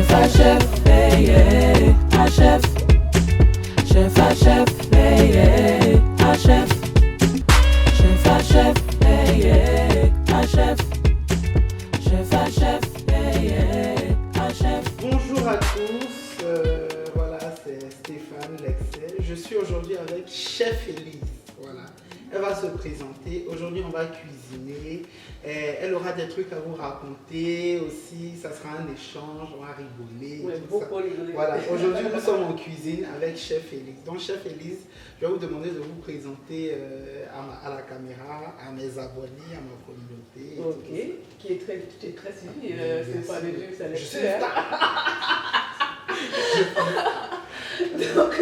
Chef à chef, hey, hey, à chef. Chef à chef, hey, hey, à chef. Chef à chef, hey, hey, à chef. Chef à chef, hey, hey, à chef. Bonjour à tous, voilà, c'est Stéphane Lexel. Je suis aujourd'hui avec Chef Elise. Voilà. Elle va se présenter. Aujourd'hui, on va cuisiner. Elle aura des trucs à vous raconter aussi. Ça sera un échange, on va rigoler. Oui, beaucoup rigoler. Voilà. Aujourd'hui, nous sommes en cuisine avec Chef Elise. Donc, Chef Elise, je vais vous demander de vous présenter à la caméra, à mes abonnés, à ma communauté. Ok, qui est très suivi. C'est pas les jeux, ça Je laisse suis faire. Donc,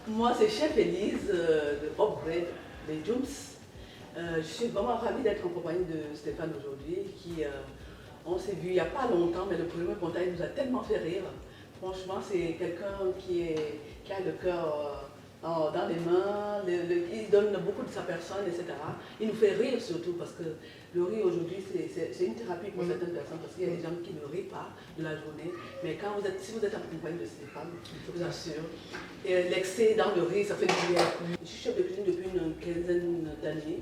moi, c'est Chef Elise de Upgrade des Jooms. Je suis vraiment ravie d'être en compagnie de Stéphane aujourd'hui, on s'est vu il n'y a pas longtemps, mais le premier contact nous a tellement fait rire. Franchement, c'est quelqu'un qui a le cœur dans les mains, il donne beaucoup de sa personne, etc. Il nous fait rire surtout parce que le rire aujourd'hui, c'est une thérapie pour certaines personnes parce qu'il y a des gens qui ne rient pas de la journée. Mais si vous êtes en compagnie de Stéphane, je vous assure, l'excès dans le rire, ça fait du bien. Je suis chef de cuisine depuis une quinzaine d'années.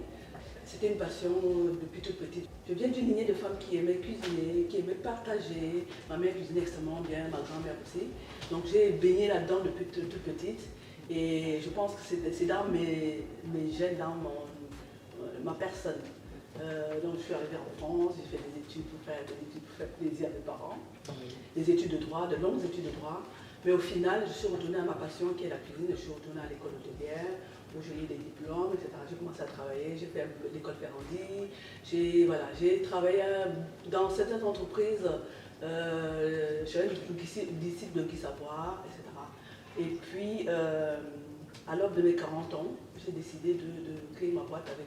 C'était une passion depuis toute petite. Je viens d'une lignée de femmes qui aimaient cuisiner, qui aimaient partager. Ma mère cuisinait extrêmement bien, ma grand-mère aussi. Donc j'ai baigné là-dedans depuis toute petite. Et je pense que c'est dans mes gènes, dans ma personne. Donc je suis arrivée en France, j'ai fait des études pour faire plaisir à mes parents. Des études de droit, de longues études de droit. Mais au final, je suis retournée à ma passion qui est la cuisine. Je suis retournée à l'école hôtelière où j'ai eu des diplômes, etc. J'ai commencé à travailler, j'ai fait l'école Ferrandi. J'ai travaillé dans certaines entreprises. Je suis un disciple de Guy Savoie, etc. Et puis, à l'aube de mes 40 ans, j'ai décidé de créer ma boîte avec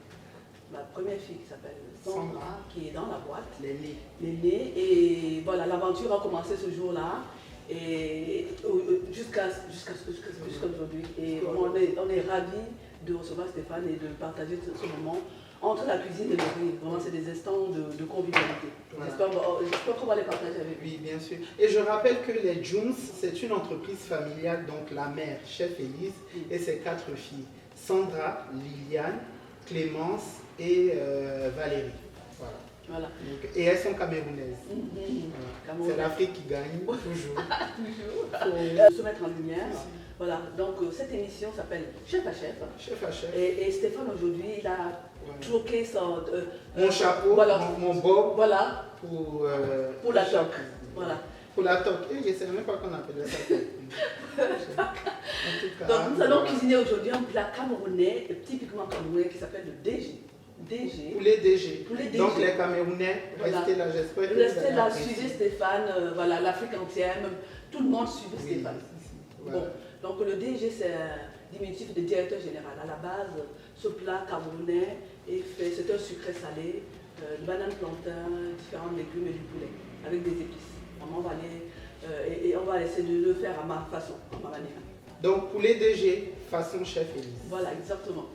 ma première fille qui s'appelle Sandra, qui est dans la boîte. L'aînée. Et voilà, l'aventure a commencé ce jour-là. Et jusqu'à aujourd'hui. Et on est ravis de recevoir Stéphane et de partager ce moment entre la cuisine et le riz. Vraiment, c'est des instants de convivialité. Voilà. J'espère qu'on va les partager avec vous. Oui, bien sûr. Et je rappelle que les Jooms, c'est une entreprise familiale, donc la mère, Chef Elise, et ses 4 filles, Sandra, Liliane, Clémence et Valérie. Voilà. Donc, et elles sont camerounaises. Voilà. C'est l'Afrique qui gagne, toujours. Toujours. Se mettre en lumière. Voilà, donc cette émission s'appelle Chef à Chef. Chef à Chef. Et Stéphane aujourd'hui, il a troqué mon chapeau, voilà, mon bob, voilà, pour la toque. Voilà. Pour la toque. Je ne sais même pas qu'on appelle ça. Donc nous allons cuisiner aujourd'hui un plat camerounais, typiquement camerounais, qui s'appelle le DG. Poulet DG. Poulet DG. Donc les Camerounais, restez là, j'espère que restez là, suivez Stéphane, voilà, l'Afrique entière, même, tout le monde suivait Stéphane. Voilà. Bon, donc le DG c'est un diminutif de directeur général. À la base, ce plat camerounais c'est un sucré salé, de banane plantain, différents légumes et du poulet, avec des épices. On va aller, on va essayer de le faire à ma façon, à ma manière. Donc poulet DG, façon Chef Elise. Voilà, exactement.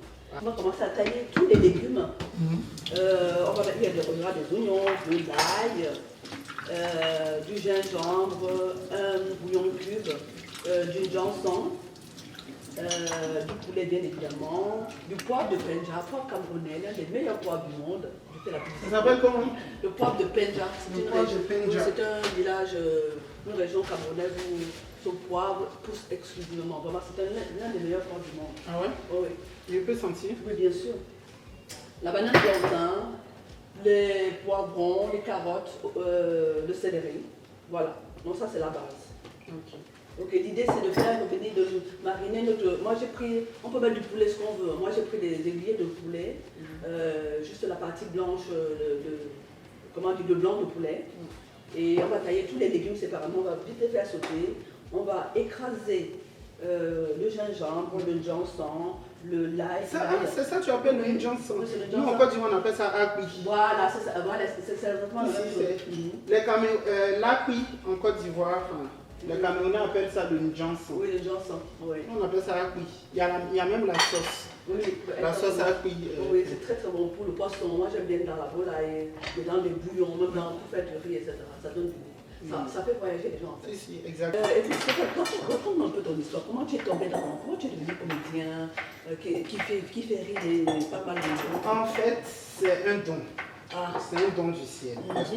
On va commencer à tailler tous les légumes. Il y aura des oignons, de l'ail, du gingembre, un bouillon cube, du janson, du poulet bien évidemment, du poivre de Penja, poivre camerounais, l'un des meilleurs poivres du monde. Ça s'appelle comment? Le poivre de Penja. C'est un village, une région camerounaise où ce poivre pousse exclusivement. Vraiment, c'est l'un des meilleurs poivres du monde. Ah ouais? Oh, oui. Je peux sentir? Oui, bien sûr. La banane plantain, les poivrons, les carottes, le céleri. Voilà. Donc ça, c'est la base. Ok. Donc l'idée, c'est de faire revenir, de mariner notre... Moi, j'ai pris... On peut mettre du poulet, ce qu'on veut. Moi, j'ai pris des aiguillets de poulet, juste la partie blanche, le blanc de poulet. Et on va tailler tous les légumes séparément. On va vite les faire sauter. On va écraser le gingembre, le janson, l'ail. C'est ça tu appelles le janson? Oui, Nous, en Côte d'Ivoire, on appelle ça akui. Voilà, c'est exactement la même chose. L'akui en Côte d'Ivoire, les Camerounais appellent ça le janson. Oui, le janson. Oui. On appelle ça akui. Il y a même la sauce. Oui, la sauce akui. Oui, c'est très très bon pour le poisson. Moi, j'aime bien dans la boule et dans les bouillons, même pour faire du riz, etc. Ça donne du goût. Ça fait voyager les gens en fait. Si, si, exact. Et puis, raconte un peu ton histoire. Comment tu es tombé dans... Comment tu es devenu comédien qui fait rire pas mal de gens? En fait, c'est un don. Ah. C'est un don du ciel. Parce que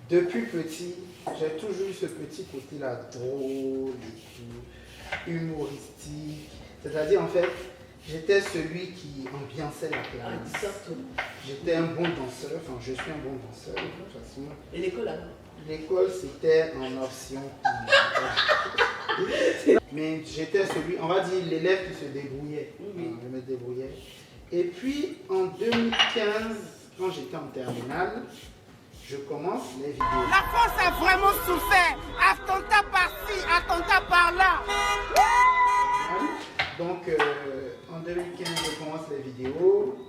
depuis petit, j'ai toujours eu ce petit côté-là drôle, humoristique. C'est-à-dire, en fait, j'étais celui qui ambiançait la classe. Exactement. J'étais un bon danseur, enfin, je suis un bon danseur de toute façon. Et l'école alors? L'école, c'était en option. Mais j'étais celui, on va dire, l'élève qui se débrouillait. Oui. Je me débrouillais. Et puis, en 2015, quand j'étais en terminale, je commence les vidéos. La France a vraiment souffert. Attentat par-ci, attentat par-là. Donc, en 2015, je commence les vidéos.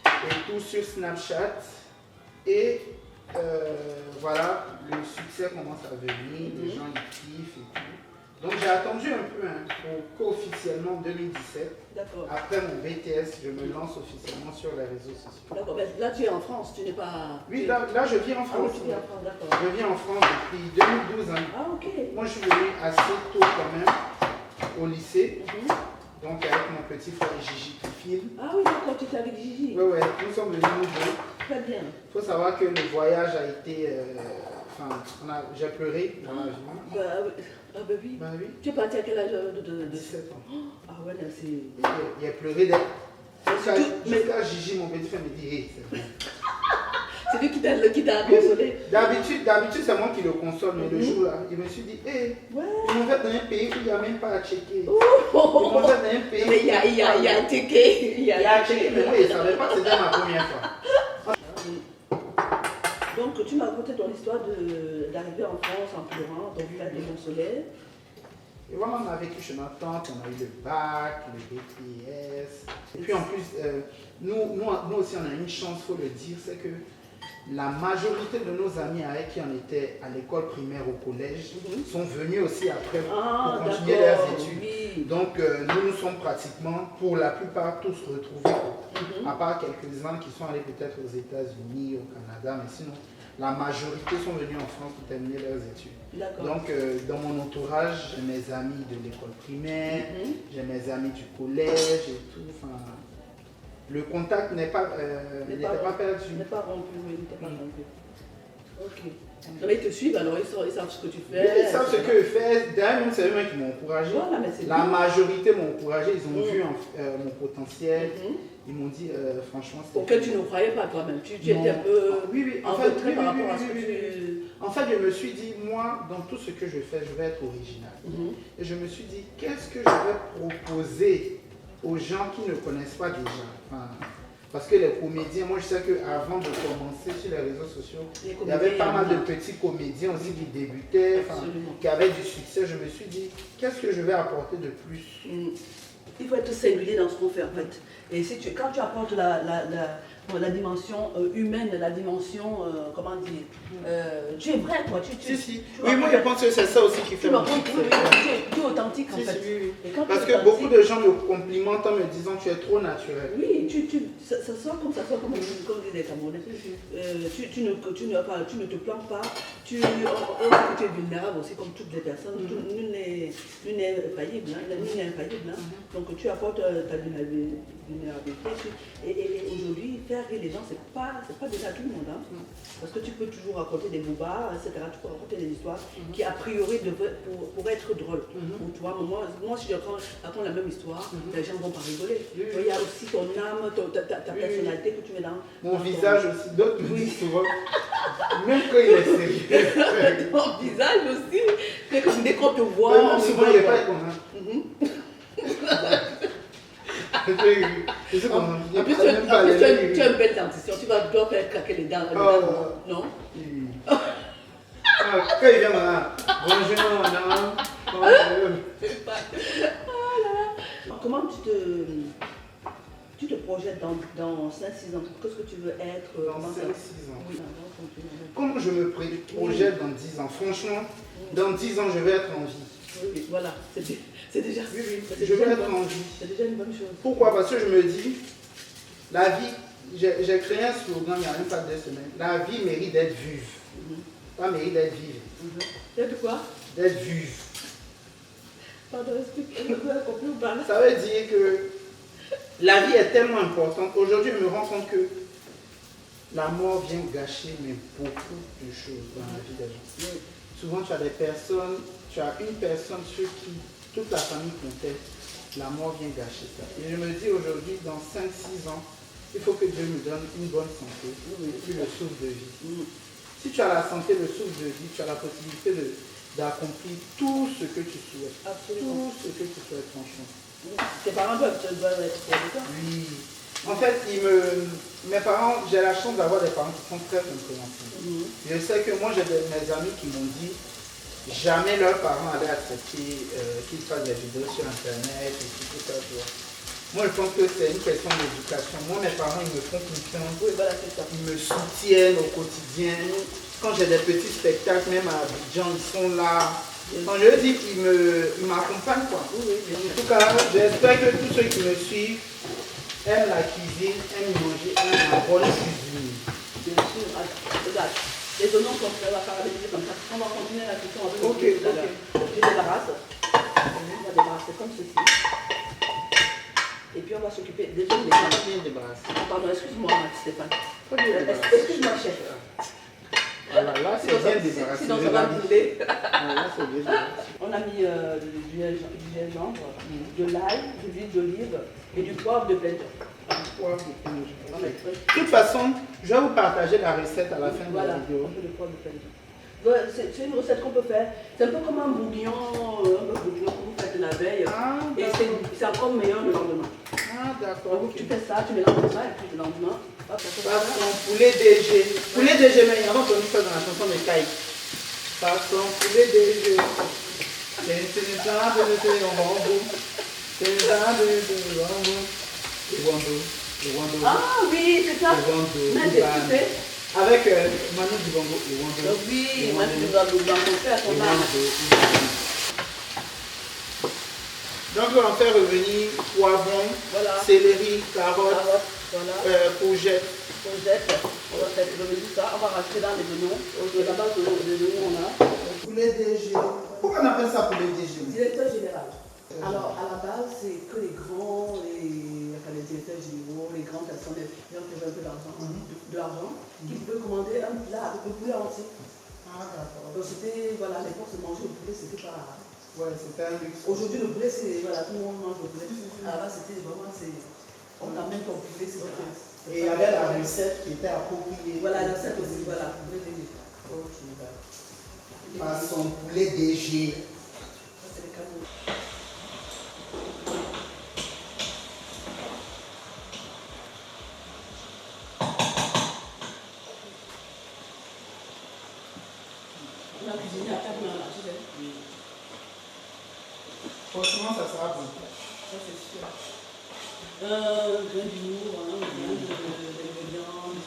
Et tout sur Snapchat. Et voilà, le succès commence à venir. Les gens ils kiffent et tout. Donc, j'ai attendu un peu pour qu'officiellement, en 2017, après mon BTS, je me lance officiellement sur les réseaux sociaux. D'accord, mais là tu es en France, tu n'es pas... Oui, là je vis en France. Ah, tu vis en France, d'accord. Je vis en France depuis 2012. Hein. Ah, ok. Moi, je suis venu assez tôt quand même au lycée. Donc, avec mon petit frère Gigi qui filme. Ah oui, d'accord, tu étais avec Gigi. Oui, nous sommes venus nous deux. Très bien. Il faut savoir que le voyage a été... j'ai pleuré dans l'avion. Bah oui. Bah oui. Tu es parti à quel âge de... 17 ans. Ah ouais, là c'est... Il a pleuré Mais- jusqu'à Gigi, mon petit frère me dit, hey, c'est bon. C'est lui qui t'a consolé. D'habitude, c'est moi qui le console, mais le jour là, il me suis dit, hé, Ouais. ils m'ont fait dans un pays où il n'y a même pas à checker. Ils Oh. m'ont fait dans un pays Mais il y a un ticket. Il y a un checké, mais moi, je ne savais pas que c'était ma première fois. Donc tu m'as raconté ton histoire d'arriver en France en pleurant, ton frère déconsolé. Et voilà, on a vécu chez notre tante, on a eu le bac, le BTS. Et puis en plus, nous aussi, on a une chance, il faut le dire, c'est que la majorité de nos amis avec qui on était à l'école primaire, au collège, sont venus aussi après pour continuer leurs études. Oui. Donc nous sommes pratiquement, pour la plupart, tous retrouvés, à part quelques-uns qui sont allés peut-être aux États-Unis, au Canada, mais sinon, la majorité sont venus en France pour terminer leurs études. Donc dans mon entourage, j'ai mes amis de l'école primaire, j'ai mes amis du collège et tout. Enfin, le contact n'était pas perdu. N'est pas rompu, oui, n'était pas rompu. Ok. Non, mais ils te suivent, alors ils savent ce que tu fais. Oui, ils savent ce que je fais. D'ailleurs, même c'est eux qui m'ont encouragé. Voilà, mais c'est La bien. majorité m'ont encouragé, ils ont vu mon potentiel. Ils m'ont dit, franchement, c'était... Auquel tu ne croyais pas toi-même. Tu étais un peu en retrait par rapport à ce que tu... En fait, je me suis dit, moi, dans tout ce que je fais, je vais être original. Et je me suis dit, qu'est-ce que je vais proposer aux gens qui ne connaissent pas déjà? Enfin, parce que les comédiens, moi je sais qu'avant de commencer sur les réseaux sociaux, il y avait pas mal de petits comédiens aussi qui débutaient, qui avaient du succès. Je me suis dit, qu'est-ce que je vais apporter de plus? Il faut être singulier dans ce qu'on fait en fait. Et si quand tu apportes la dimension humaine, la dimension, comment dire, tu es vrai quoi. Oui, moi je pense que c'est ça aussi qui fait mon succès. Tu es authentique en fait. Et parce que beaucoup de gens me complimentent en me disant tu es trop naturel. Oui, ça sort comme disait les Camerounais. Tu ne te plantes pas. Tu es vulnérable aussi comme toutes les personnes. Nul n'est faillible. Donc tu apportes ta vulnérabilité. Et aujourd'hui, faire rire les gens, c'est pas déjà tout le monde. Parce que tu peux toujours raconter des bobards, etc. Tu peux raconter des histoires qui, a priori, pour être drôles. Tu vois, moi, si je raconte la même histoire, les gens vont pas rigoler. Il y a aussi ton âme, ta personnalité que tu mets dans... Mon visage aussi, d'autres me disent souvent, même quand il est sérieux. Ton visage aussi, mais comme dès qu'on te voit... Souvent, il n'est pas comme en plus, tu as une belle dentition, tu dois faire craquer les dents. Non? Quand il vient maintenant, bonjour madame. Comment tu te projettes dans 5-6 ans? Qu'est-ce que tu veux être? Dans 5-6 ans. Oui. Comment je me projette dans 10 ans? Franchement, dans 10 ans, je vais être en vie. Oui, voilà, c'est déjà... Je vais être en vie. C'est déjà une bonne chose. Pourquoi? Parce que je me dis, la vie, j'ai créé un slogan il n'y a même pas 2 semaines. La vie mérite d'être vive. pas mérite d'être vive. D'être quoi? D'être vive. Pardon, explique-moi, compris ou pas? Ça veut dire que la vie est tellement importante. Aujourd'hui, je me rends compte que la mort vient gâcher mais beaucoup de choses dans la vie des gens. Souvent, tu as des personnes, tu as une personne sur qui toute la famille comptait. La mort vient gâcher ça. Et je me dis aujourd'hui, dans 5-6 ans, il faut que Dieu nous donne une bonne santé, puis le souffle de vie. Si tu as la santé, le souffle de vie, tu as la possibilité d'accomplir tout ce que tu souhaites. Absolument. Tout ce que tu souhaites, franchement. Tes parents doivent être pour Oui. En fait, mes parents, j'ai la chance d'avoir des parents qui sont très compréhensifs. Je sais que moi, j'ai mes amis qui m'ont dit jamais leurs parents allaient accepter qu'ils fassent des vidéos sur Internet et tout ça, tu vois. Moi, je pense que c'est une question d'éducation. Moi, mes parents, ils me font confiance. Oui, voilà, c'est ça. Ils me soutiennent au quotidien. Quand j'ai des petits spectacles, même à Abidjan, ils sont là. Quand je dis qu'ils m'accompagnent, quoi. Oui, En tout cas, j'espère que tous ceux qui me suivent aiment la cuisine, aiment manger, aiment la bonne cuisine. Bien sûr. Regarde, les oignons sont très caramélisés comme ça. On va continuer la cuisson avec Ok, tout à l'heure. Je débarrasse. On va débarrasser comme ceci. Et puis on va s'occuper déjà des On va bien débarrasser. Pardon, excuse-moi, Stéphane. Faut bien débarrasser. Excuse-moi, chef. Voilà, là c'est bien débarrassé. Sinon, ça va brûler. Là c'est bien débarrassé. On a mis du gingembre, de l'ail, de l'huile d'olive et du poivre de plein De toute façon, je vais vous partager la recette à la fin de la vidéo. Un peu de poivre de plein. C'est une recette qu'on peut faire. C'est un peu comme un bouillon que vous faites la veille. Et c'est encore meilleur le lendemain. Ah, d'accord. Donc tu fais ça, tu mélanges ça et puis le lendemain. Façon poulet DG. Poulet DG, mais avant qu'on nous fasse dans la chanson de Kai. Façon poulet DG. C'est une table de Wambo. C'est une table de Wambo. Ah oui, c'est ça. Avec Manu Dibongo. Oui, Manu Dibongo. Donc on va faire revenir poivron, céleri, carotte, courgette. On va faire revenir ça, on va rajouter dans les oignons. La base des oignons on a. Poulet DG. Pourquoi on appelle ça poulet DG? Directeur général. Alors à la base c'est que les grands, les directeurs généraux, les grands personnes, les gens qui veulent un peu d'argent, qui pouvaient commander un plat avec le poulet entier. Ah d'accord. Donc c'était, voilà, à l'époque se manger le poulet c'était pas... Ouais, c'était un luxe. Aujourd'hui, le poulet, c'est. Voilà, tout le monde mange le poulet. Alors là, c'était vraiment. On amène ton poulet, c'est vrai. Et il y avait la recette qui était appropriée. Voilà, la recette aussi, voilà, poulet DG. Ok, d'accord. Façon poulet DG. Ça, c'est les canaux. On a cuisiné à 4 mains là, tu sais. Oui. Franchement, ça sera bon. Ça, c'est sûr. Grain d'humour, grain de viande,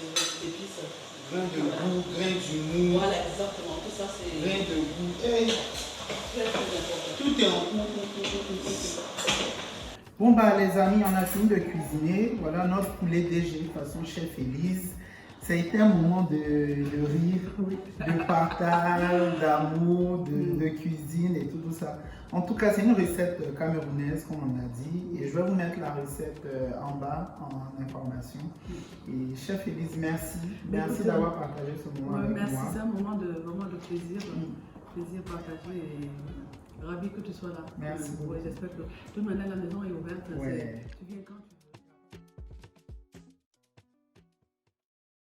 d'épices. Grain de goût, grain d'humour. Voilà, exactement. Tout ça, c'est. Grain de goût. Hey. Très, très important. Tout est en goût. Bon bah les amis, on a fini de cuisiner. Voilà notre poulet DG façon chef Élise. Ça a été un moment de rire, de partage, d'amour, de cuisine et tout ça. En tout cas, c'est une recette camerounaise, comme on a dit. Et je vais vous mettre la recette en bas, en information. Et chef Élise, merci. Merci d'avoir partagé ce moment avec merci, moi. c'est un moment de plaisir. Plaisir partagé et ravi que tu sois là. Merci beaucoup. J'espère que de toute manière, la maison est ouverte. Ouais. Tu viens quand tu veux.